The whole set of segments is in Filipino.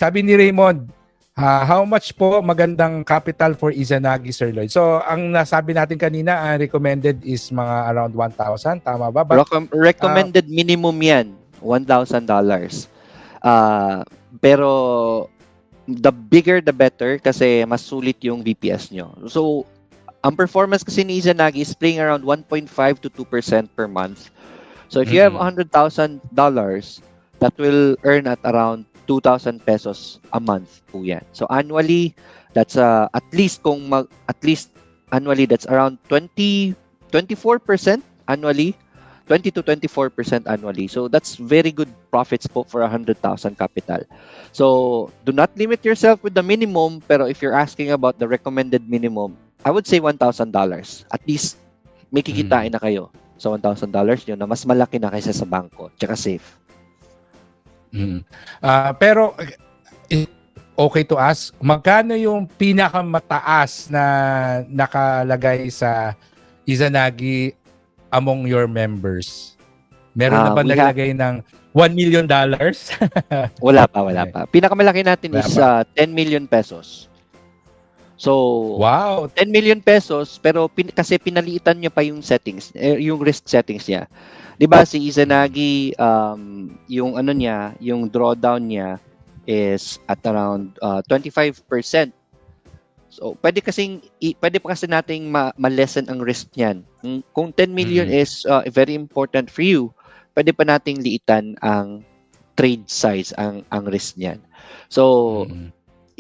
sabi ni Raymond, how much po magandang capital for Izanagi, Sir Lloyd? So, ang nasabi natin kanina, ang recommended is mga around 1,000. Tama ba? But, Recommended minimum yan, $1,000. Pero the bigger the better kasi mas sulit yung VPS nyo. So, ang performance kasi ni Izanagi is playing around 1.5 to 2% per month. So, if you have $100,000, that will earn at around 2,000 pesos a month po yan. So, annually, that's at least annually, that's around 24% annually. 20 to 24% annually. So that's very good profits po for 100,000 capital. So do not limit yourself with the minimum, pero if you're asking about the recommended minimum, I would say $1,000. At least may kikitain na kayo sa $1,000 nyo na mas malaki na kaysa sa bangko, tsaka safe. Pero okay to ask, magkano yung pinakamataas na nakalagay sa Izanagi among your members? Meron na ba naglagay ng $1 million? Wala pa. Pinakamalaki natin is 10 million pesos. So, wow, 10 million pesos, pero kasi pinalitan nyo pa yung settings, yung risk settings niya. 'Di ba si Izanagi, yung ano niya, yung drawdown niya is at around 25%. So, pwede pa kasi nating ma-lessen ang risk niyan. Kung 10 million is very important for you, pwede pa nating liitan ang trade size, ang risk niyan. So,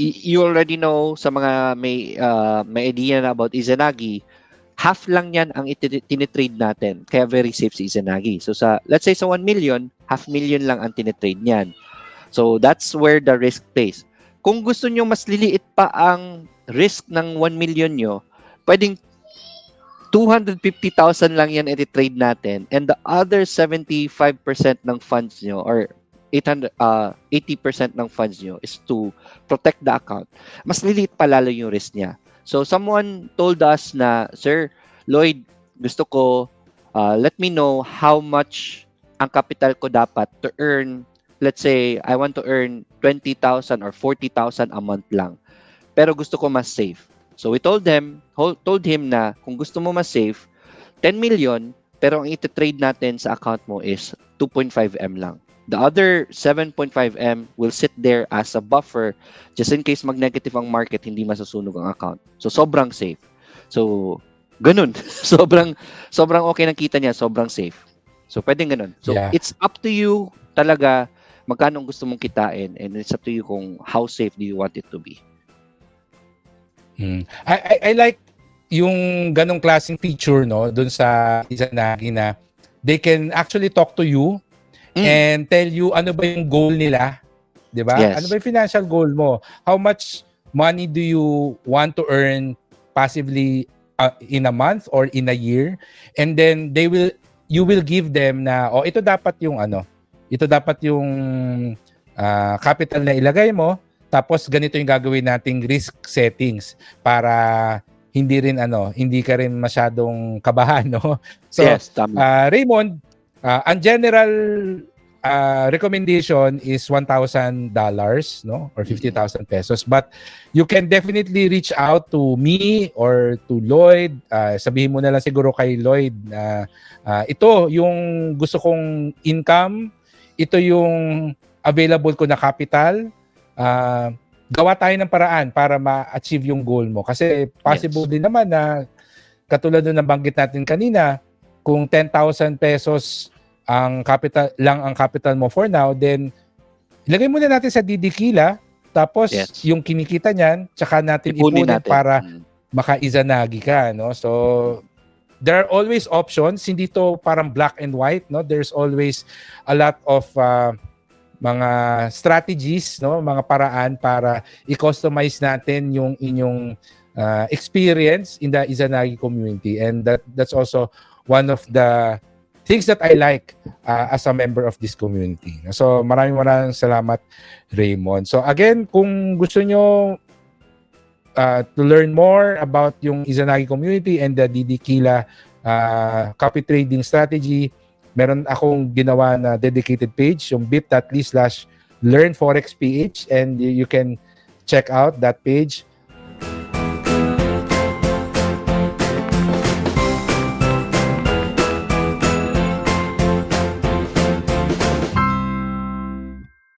you already know sa mga may idea na about Izanagi, half lang yan ang tinitrade natin. Kaya very safe si Izanagi. So, let's say sa 1 million, half million lang ang tinitrade niyan. So, that's where the risk plays. Kung gusto nyo mas liliit pa ang risk ng 1 million nyo, pwedeng 250,000 lang yan i-trade natin, and the other 75% ng funds nyo or 80% ng funds nyo is to protect the account. Mas liliit pa lalo yung risk niya. So someone told us na, Sir Lloyd, gusto ko, let me know how much ang capital ko dapat to earn. Let's say I want to earn 20,000 or 40,000 a month lang, pero gusto ko mas safe. So we told him na kung gusto mo mas safe, 10 million, pero ang iti-trade natin sa account mo is 2.5M lang. The other 7.5M will sit there as a buffer just in case mag-negative ang market, hindi masusunog ang account. So sobrang safe. So ganun. sobrang okay ng kita niya, sobrang safe. So pwedeng ganun. So it's up to you talaga magkano gusto mong kitain, and it's up to you kung how safe do you want it to be. I like yung ganong klaseng feature, no, dun sa Izanagi na they can actually talk to you and tell you ano ba yung goal nila, 'di ba? Yes. Ano ba yung financial goal mo? How much money do you want to earn passively in a month or in a year? And then you will give them na ito dapat yung capital na ilagay mo. Tapos ganito yung gagawin nating risk settings para hindi ka rin masyadong kabahan, no? So, yes, Raymond, ang general recommendation is $1,000, no? Or 50,000 pesos. But you can definitely reach out to me or to Lloyd. Sabihin mo na lang siguro kay Lloyd na ito yung gusto kong income, ito yung available ko na capital. Gawa tayo ng paraan para ma-achieve yung goal mo. Kasi possible din naman na katulad ng nabanggit natin kanina, kung 10,000 pesos ang capital mo for now, then ilagay muna natin sa Didikila, tapos yung kinikita niyan, tsaka natin ipunin para maka-Izanagi ka, no? So there are always options, hindi to parang black and white, no? There's always a lot of mga strategies, no, mga paraan para i-customize natin yung inyong experience in the Izanagi community, and that's also one of the things that I like as a member of this community. So maraming salamat, Raymond. So again, kung gusto nyo to learn more about yung Izanagi community and the Didikila copy trading strategy, meron akong ginawa na dedicated page, yung bit.ly/ Learn Forex PH, and you can check out that page.